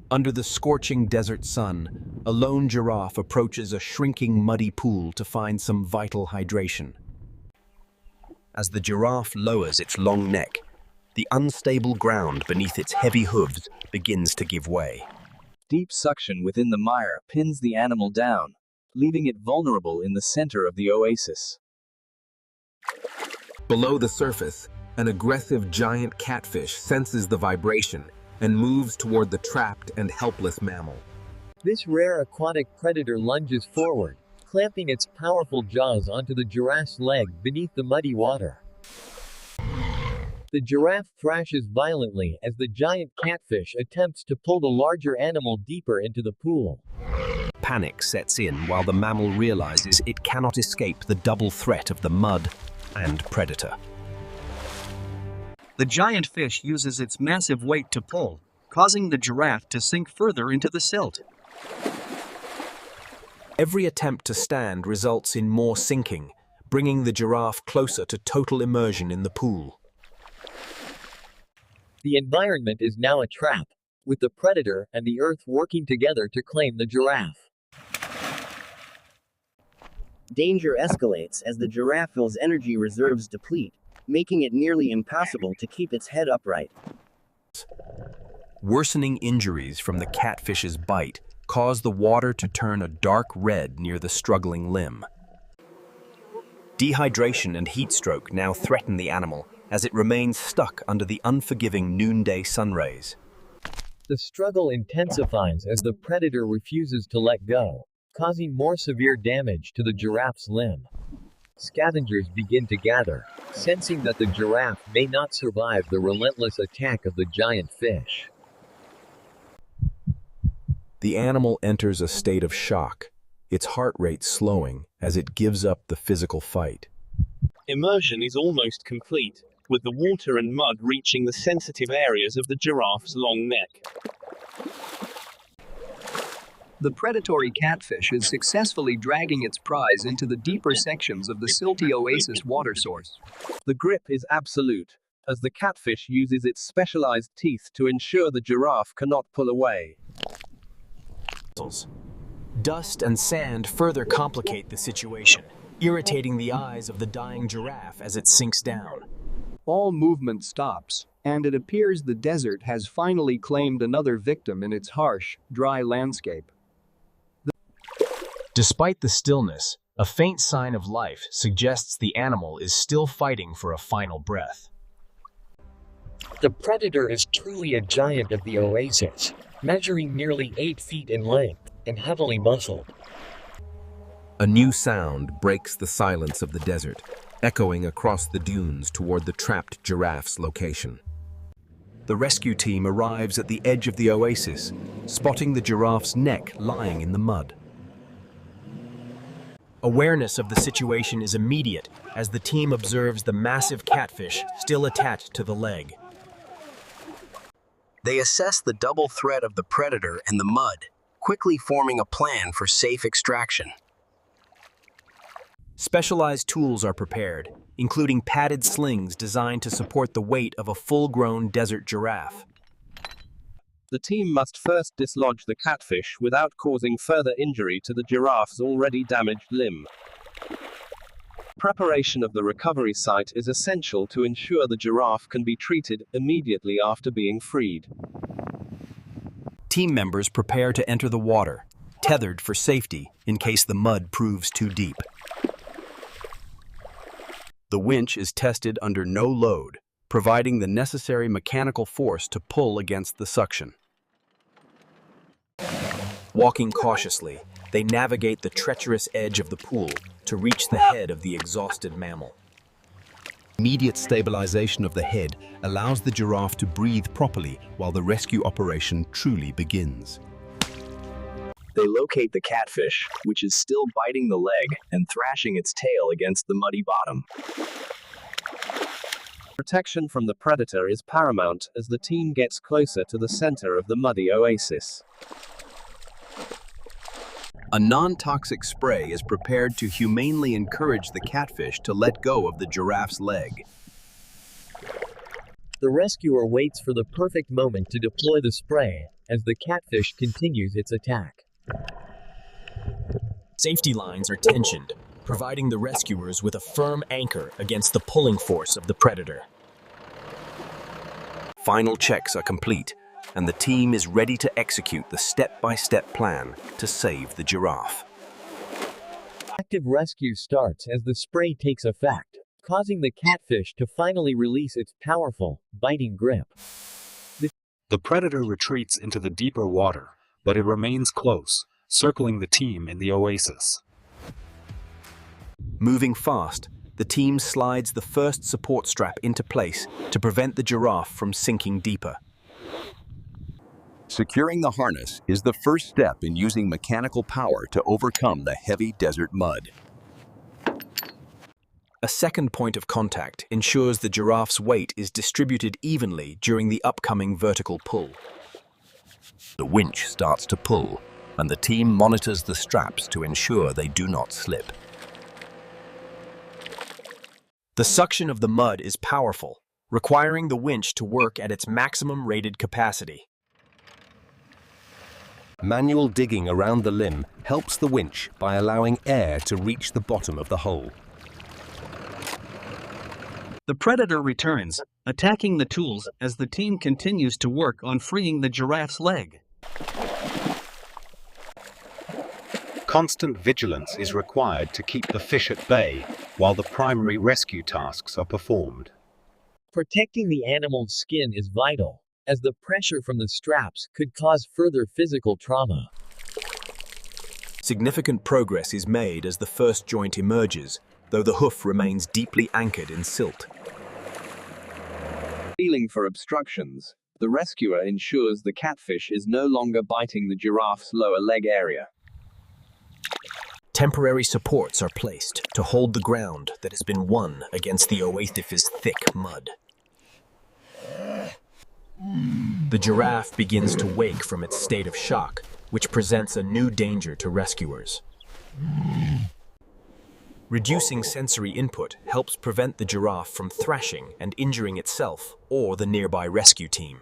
Under the scorching desert sun, a lone giraffe approaches a shrinking muddy pool to find some vital hydration. As the giraffe lowers its long neck, the unstable ground beneath its heavy hooves begins to give way. Deep suction within the mire pins the animal down, leaving it vulnerable in the center of the oasis. Below the surface, an aggressive giant catfish senses the vibration and moves toward the trapped and helpless mammal. This rare aquatic predator lunges forward, clamping its powerful jaws onto the giraffe's leg beneath the muddy water. The giraffe thrashes violently as the giant catfish attempts to pull the larger animal deeper into the pool. Panic sets in while the mammal realizes it cannot escape the double threat of the mud and predator. The giant fish uses its massive weight to pull, causing the giraffe to sink further into the silt. Every attempt to stand results in more sinking, bringing the giraffe closer to total immersion in the pool. The environment is now a trap, with the predator and the earth working together to claim the giraffe. Danger escalates as the giraffe's energy reserves deplete, making it nearly impossible to keep its head upright. Worsening injuries from the catfish's bite cause the water to turn a dark red near the struggling limb. Dehydration and heat stroke now threaten the animal as it remains stuck under the unforgiving noonday sun rays. The struggle intensifies as the predator refuses to let go, causing more severe damage to the giraffe's limb. Scavengers begin to gather, sensing that the giraffe may not survive the relentless attack of the giant fish. The animal enters a state of shock, its heart rate slowing as it gives up the physical fight. Immersion is almost complete, with the water and mud reaching the sensitive areas of the giraffe's long neck. The predatory catfish is successfully dragging its prize into the deeper sections of the silty oasis water source. The grip is absolute, as the catfish uses its specialized teeth to ensure the giraffe cannot pull away. Dust and sand further complicate the situation, irritating the eyes of the dying giraffe as it sinks down. All movement stops, and it appears the desert has finally claimed another victim in its harsh, dry landscape. Despite the stillness, a faint sign of life suggests the animal is still fighting for a final breath. The predator is truly a giant of the oasis, measuring nearly 8 feet in length and heavily muscled. A new sound breaks the silence of the desert, echoing across the dunes toward the trapped giraffe's location. The rescue team arrives at the edge of the oasis, spotting the giraffe's neck lying in the mud. Awareness of the situation is immediate as the team observes the massive catfish still attached to the leg. They assess the double threat of the predator and the mud, quickly forming a plan for safe extraction. Specialized tools are prepared, including padded slings designed to support the weight of a full-grown desert giraffe. The team must first dislodge the catfish without causing further injury to the giraffe's already damaged limb. Preparation of the recovery site is essential to ensure the giraffe can be treated immediately after being freed. Team members prepare to enter the water, tethered for safety in case the mud proves too deep. The winch is tested under no load, providing the necessary mechanical force to pull against the suction. Walking cautiously, they navigate the treacherous edge of the pool to reach the head of the exhausted mammal. Immediate stabilization of the head allows the giraffe to breathe properly while the rescue operation truly begins. They locate the catfish, which is still biting the leg and thrashing its tail against the muddy bottom. Protection from the predator is paramount as the team gets closer to the center of the muddy oasis. A non-toxic spray is prepared to humanely encourage the catfish to let go of the giraffe's leg. The rescuer waits for the perfect moment to deploy the spray, as the catfish continues its attack. Safety lines are tensioned, providing the rescuers with a firm anchor against the pulling force of the predator. Final checks are complete, and the team is ready to execute the step-by-step plan to save the giraffe. Active rescue starts as the spray takes effect, causing the catfish to finally release its powerful, biting grip. The predator retreats into the deeper water, but it remains close, circling the team in the oasis. Moving fast, the team slides the first support strap into place to prevent the giraffe from sinking deeper. Securing the harness is the first step in using mechanical power to overcome the heavy desert mud. A second point of contact ensures the giraffe's weight is distributed evenly during the upcoming vertical pull. The winch starts to pull, and the team monitors the straps to ensure they do not slip. The suction of the mud is powerful, requiring the winch to work at its maximum rated capacity. Manual digging around the limb helps the winch by allowing air to reach the bottom of the hole. The predator returns, attacking the tools as the team continues to work on freeing the giraffe's leg. Constant vigilance is required to keep the fish at bay while the primary rescue tasks are performed. Protecting the animal's skin is vital, as the pressure from the straps could cause further physical trauma. Significant progress is made as the first joint emerges, though the hoof remains deeply anchored in silt. Feeling for obstructions, the rescuer ensures the catfish is no longer biting the giraffe's lower leg area. Temporary supports are placed to hold the ground that has been won against the oasis's thick mud. The giraffe begins to wake from its state of shock, which presents a new danger to rescuers. Reducing sensory input helps prevent the giraffe from thrashing and injuring itself or the nearby rescue team.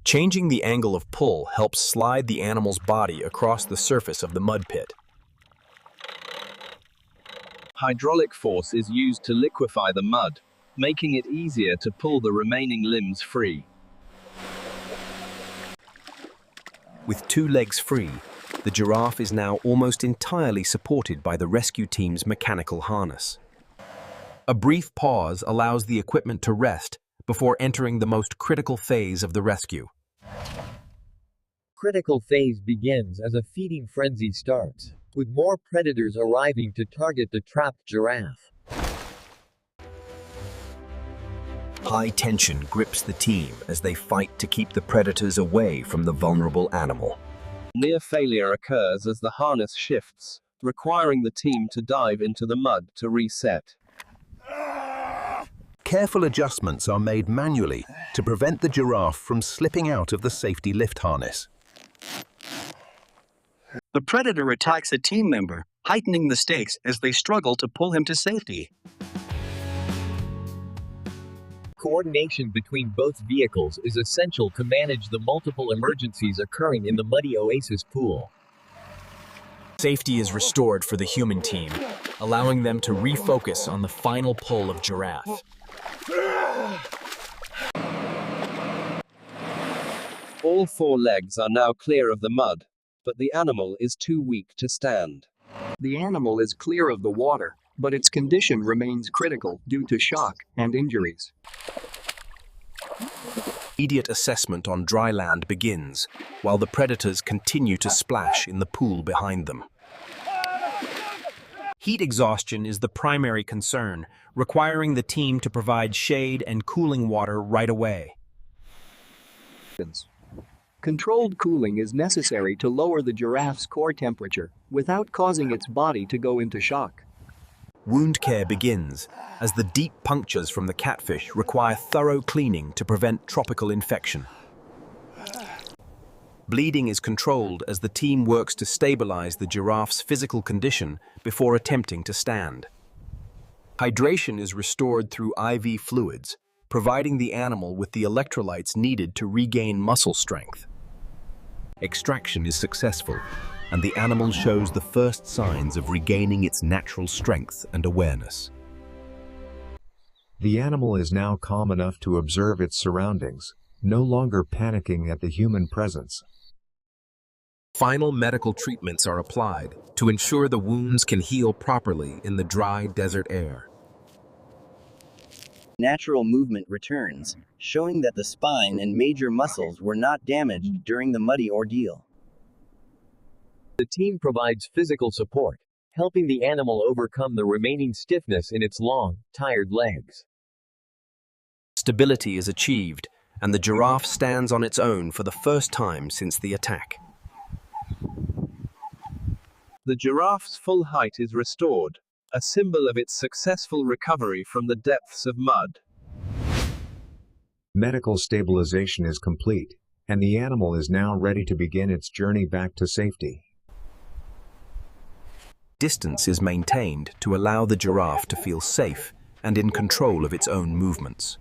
Changing the angle of pull helps slide the animal's body across the surface of the mud pit. Hydraulic force is used to liquefy the mud, making it easier to pull the remaining limbs free. With two legs free, the giraffe is now almost entirely supported by the rescue team's mechanical harness. A brief pause allows the equipment to rest before entering the most critical phase of the rescue. Critical phase begins as a feeding frenzy starts, with more predators arriving to target the trapped giraffe. High tension grips the team as they fight to keep the predators away from the vulnerable animal. Near failure occurs as the harness shifts, requiring the team to dive into the mud to reset. Careful adjustments are made manually to prevent the giraffe from slipping out of the safety lift harness. The predator attacks a team member, heightening the stakes as they struggle to pull him to safety. Coordination between both vehicles is essential to manage the multiple emergencies occurring in the muddy oasis pool. Safety is restored for the human team, allowing them to refocus on the final pull of Giraffe. All four legs are now clear of the mud, but the animal is too weak to stand. The animal is clear of the water, but its condition remains critical due to shock and injuries. Immediate assessment on dry land begins, while the predators continue to splash in the pool behind them. Heat exhaustion is the primary concern, requiring the team to provide shade and cooling water right away. Controlled cooling is necessary to lower the giraffe's core temperature without causing its body to go into shock. Wound care begins, as the deep punctures from the catfish require thorough cleaning to prevent tropical infection. Bleeding is controlled as the team works to stabilize the giraffe's physical condition before attempting to stand. Hydration is restored through IV fluids, providing the animal with the electrolytes needed to regain muscle strength. Extraction is successful, and the animal shows the first signs of regaining its natural strength and awareness. The animal is now calm enough to observe its surroundings, no longer panicking at the human presence. Final medical treatments are applied to ensure the wounds can heal properly in the dry desert air. Natural movement returns, showing that the spine and major muscles were not damaged during the muddy ordeal. The team provides physical support, helping the animal overcome the remaining stiffness in its long, tired legs. Stability is achieved, and the giraffe stands on its own for the first time since the attack. The giraffe's full height is restored, a symbol of its successful recovery from the depths of mud. Medical stabilization is complete, and the animal is now ready to begin its journey back to safety. Distance is maintained to allow the giraffe to feel safe and in control of its own movements.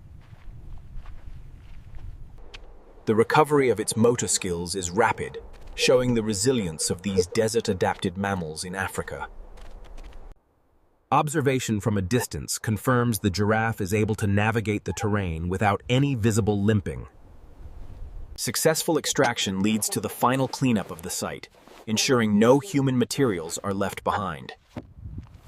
The recovery of its motor skills is rapid, showing the resilience of these desert-adapted mammals in Africa. Observation from a distance confirms the giraffe is able to navigate the terrain without any visible limping. Successful extraction leads to the final cleanup of the site, ensuring no human materials are left behind.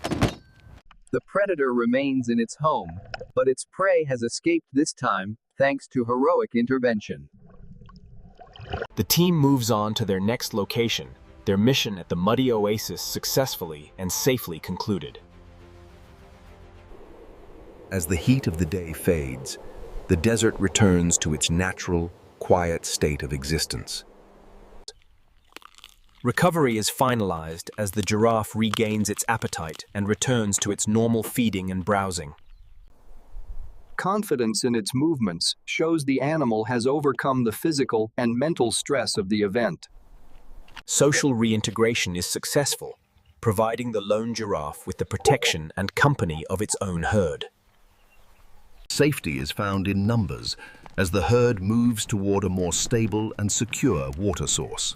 The predator remains in its home, but its prey has escaped this time, thanks to heroic intervention. The team moves on to their next location, their mission at the muddy oasis successfully and safely concluded. As the heat of the day fades, the desert returns to its natural, quiet state of existence. Recovery is finalized as the giraffe regains its appetite and returns to its normal feeding and browsing. Confidence in its movements shows the animal has overcome the physical and mental stress of the event. Social reintegration is successful, providing the lone giraffe with the protection and company of its own herd. Safety is found in numbers as the herd moves toward a more stable and secure water source.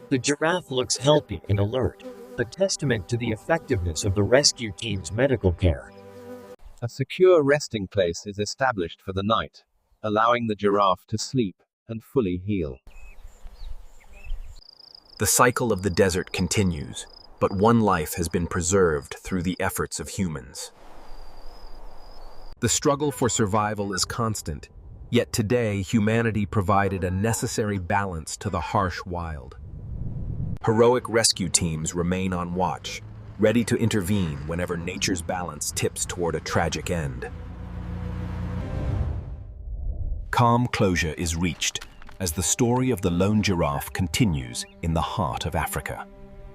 The giraffe looks healthy and alert, a testament to the effectiveness of the rescue team's medical care. A secure resting place is established for the night, allowing the giraffe to sleep and fully heal. The cycle of the desert continues, but one life has been preserved through the efforts of humans. The struggle for survival is constant, yet today humanity provided a necessary balance to the harsh wild. Heroic rescue teams remain on watch, ready to intervene whenever nature's balance tips toward a tragic end. Calm closure is reached as the story of the lone giraffe continues in the heart of Africa.